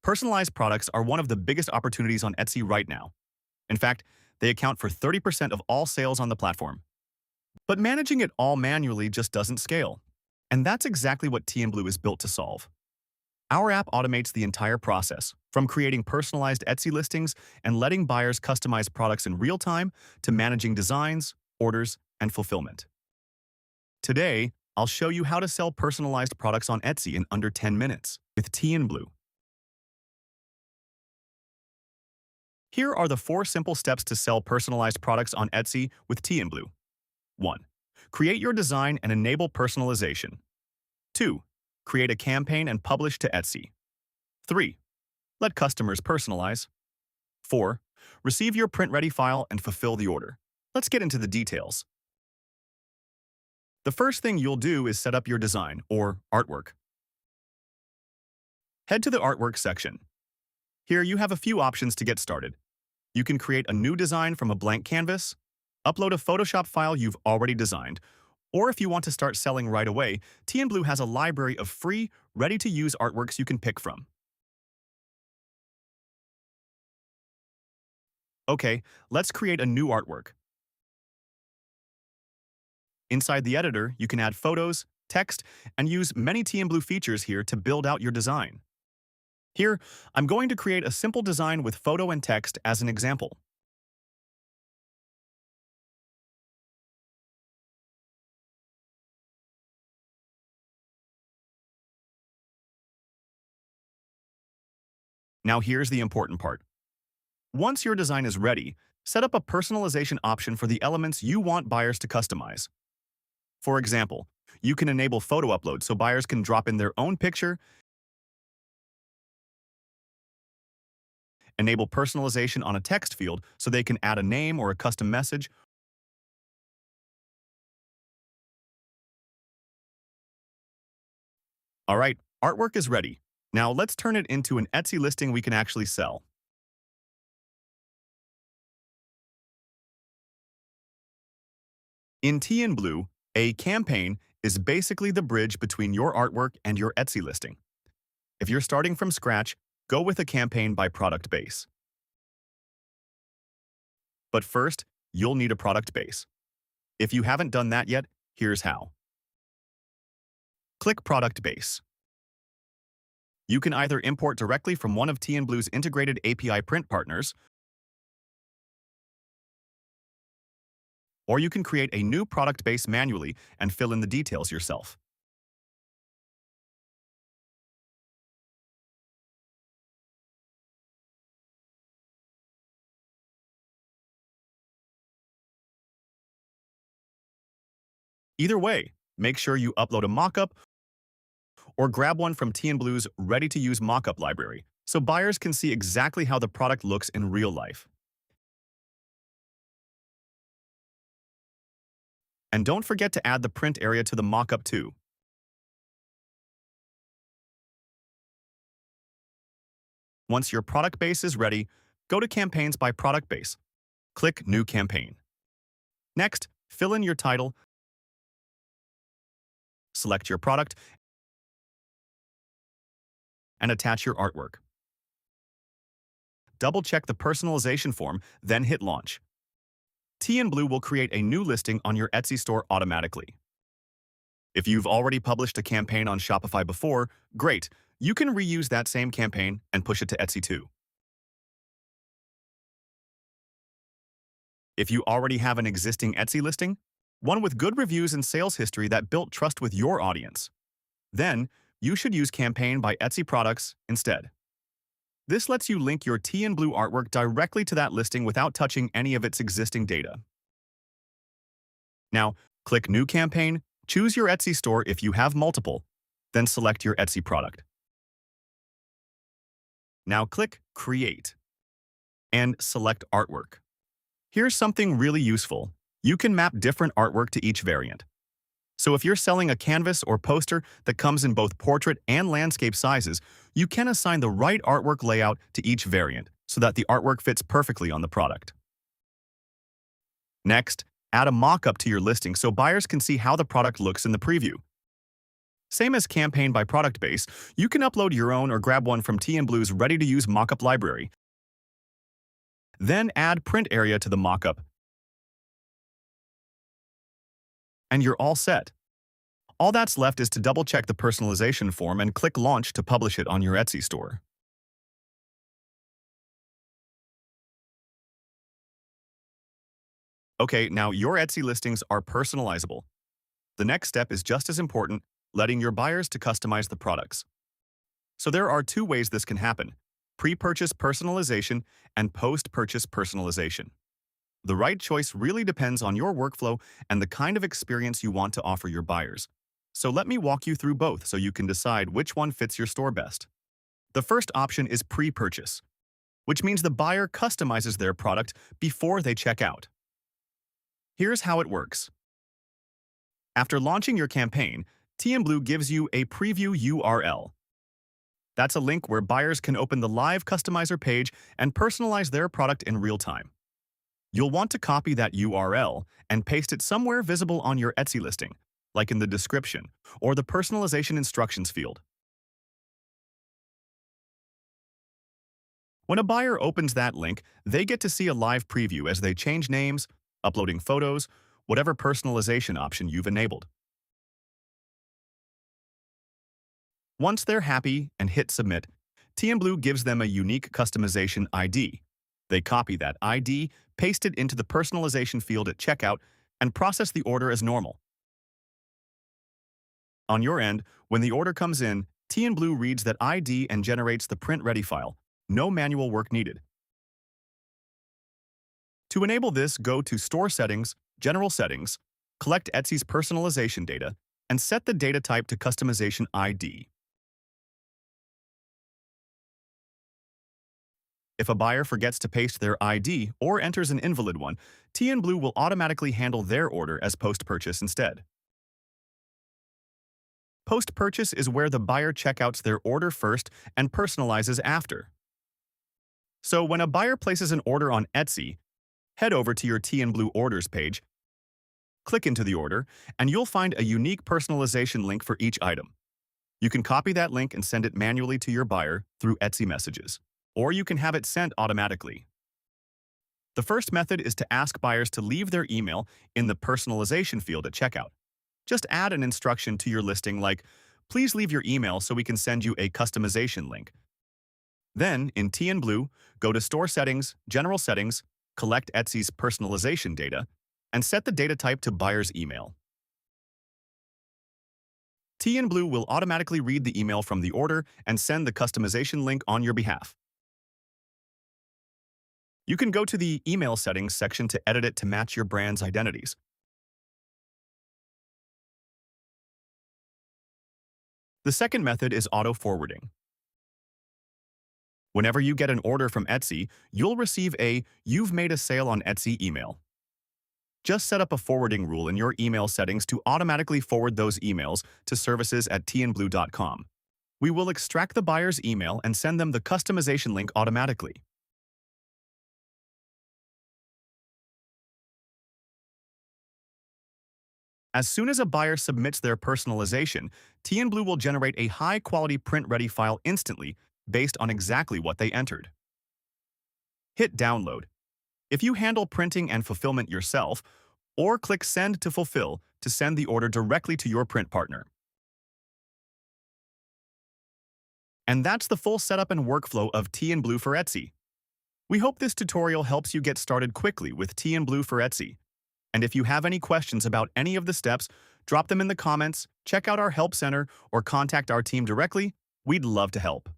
Personalized products are one of the biggest opportunities on Etsy right now. In fact, they account for 30% of all sales on the platform. But managing it all manually just doesn't scale. And that's exactly what Teeinblue is built to solve. Our app automates the entire process, from creating personalized Etsy listings and letting buyers customize products in real time to managing designs, orders, and fulfillment. Today, I'll show you how to sell personalized products on Etsy in under 10 minutes with Teeinblue. Here are the 4 simple steps to sell personalized products on Etsy with Teeinblue. 1. Create your design and enable personalization. 2. Create a campaign and publish to Etsy. 3. Let customers personalize. 4. Receive your print-ready file and fulfill the order. Let's get into the details. The first thing you'll do is set up your design, or artwork. Head to the artwork section. Here you have a few options to get started. You can create a new design from a blank canvas, upload a Photoshop file you've already designed, or if you want to start selling right away, Teeinblue has a library of free, ready-to-use artworks you can pick from. Okay, let's create a new artwork. Inside the editor, you can add photos, text, and use many Teeinblue features here to build out your design. Here, I'm going to create a simple design with photo and text as an example. Now here's the important part. Once your design is ready, set up a personalization option for the elements you want buyers to customize. For example, you can enable photo upload so buyers can drop in their own picture, enable personalization on a text field so they can add a name or a custom message, All right, artwork is ready. Now let's turn it into an Etsy listing we can actually sell. In Teeinblue, a campaign is basically the bridge between your artwork and your Etsy listing. If you're starting from scratch, go with a campaign by product base. But first, you'll need a product base. If you haven't done that yet, here's how. Click Product Base. You can either import directly from one of Teeinblue's integrated API print partners, or you can create a new product base manually and fill in the details yourself. Either way, make sure you upload a mockup or grab one from Teeinblue's ready-to-use mockup library so buyers can see exactly how the product looks in real life. And don't forget to add the print area to the mockup too. Once your product base is ready, go to Campaigns by Product Base. Click New Campaign. Next, fill in your title, select your product, and attach your artwork. Double-check the personalization form, then hit Launch. Teeinblue will create a new listing on your Etsy store automatically. If you've already published a campaign on Shopify before, great, you can reuse that same campaign and push it to Etsy too. If you already have an existing Etsy listing, one with good reviews and sales history that built trust with your audience, then you should use Campaign by Etsy Products instead. This lets you link your Teeinblue artwork directly to that listing without touching any of its existing data. Now, click New Campaign, choose your Etsy store if you have multiple, then select your Etsy product. Now click Create and select Artwork. Here's something really useful. You can map different artwork to each variant. So if you're selling a canvas or poster that comes in both portrait and landscape sizes, you can assign the right artwork layout to each variant so that the artwork fits perfectly on the product. Next, add a mock-up to your listing so buyers can see how the product looks in the preview. Same as campaign by product base, you can upload your own or grab one from Teeinblue's ready-to-use mockup library. Then add print area to the mockup, and you're all set. All that's left is to double-check the personalization form and click Launch to publish it on your Etsy store. Okay, now your Etsy listings are personalizable. The next step is just as important, letting your buyers to customize the products. So there are two ways this can happen: pre-purchase personalization and post-purchase personalization. The right choice really depends on your workflow and the kind of experience you want to offer your buyers. So let me walk you through both so you can decide which one fits your store best. The first option is pre-purchase, which means the buyer customizes their product before they check out. Here's how it works. After launching your campaign, Teeinblue gives you a preview URL. That's a link where buyers can open the live customizer page and personalize their product in real time. You'll want to copy that URL and paste it somewhere visible on your Etsy listing, like in the description or the personalization instructions field. When a buyer opens that link, they get to see a live preview as they change names, uploading photos, whatever personalization option you've enabled. Once they're happy and hit submit, Teeinblue gives them a unique customization ID. They copy that ID, paste it into the personalization field at checkout, and process the order as normal. On your end, when the order comes in, Teeinblue reads that ID and generates the print-ready file. No manual work needed. To enable this, go to Store Settings, General Settings, collect Etsy's personalization data, and set the data type to Customization ID. If a buyer forgets to paste their ID or enters an invalid one, Teeinblue will automatically handle their order as post-purchase instead. Post-purchase is where the buyer checkouts their order first and personalizes after. So when a buyer places an order on Etsy, head over to your Teeinblue Orders page, click into the order, and you'll find a unique personalization link for each item. You can copy that link and send it manually to your buyer through Etsy Messages, or you can have it sent automatically. The first method is to ask buyers to leave their email in the personalization field at checkout. Just add an instruction to your listing like, "Please leave your email so we can send you a customization link." Then, in Teeinblue, go to Store Settings, General Settings, collect Etsy's personalization data, and set the data type to buyer's email. Teeinblue will automatically read the email from the order and send the customization link on your behalf. You can go to the Email Settings section to edit it to match your brand's identities. The second method is auto-forwarding. Whenever you get an order from Etsy, you'll receive a "You've made a sale on Etsy" email. Just set up a forwarding rule in your email settings to automatically forward those emails to services@teeinblue.com. We will extract the buyer's email and send them the customization link automatically. As soon as a buyer submits their personalization, Teeinblue will generate a high-quality print-ready file instantly based on exactly what they entered. Hit Download if you handle printing and fulfillment yourself, or click Send to fulfill to send the order directly to your print partner. And that's the full setup and workflow of Teeinblue for Etsy. We hope this tutorial helps you get started quickly with Teeinblue for Etsy. And if you have any questions about any of the steps, drop them in the comments, check out our Help Center, or contact our team directly. We'd love to help.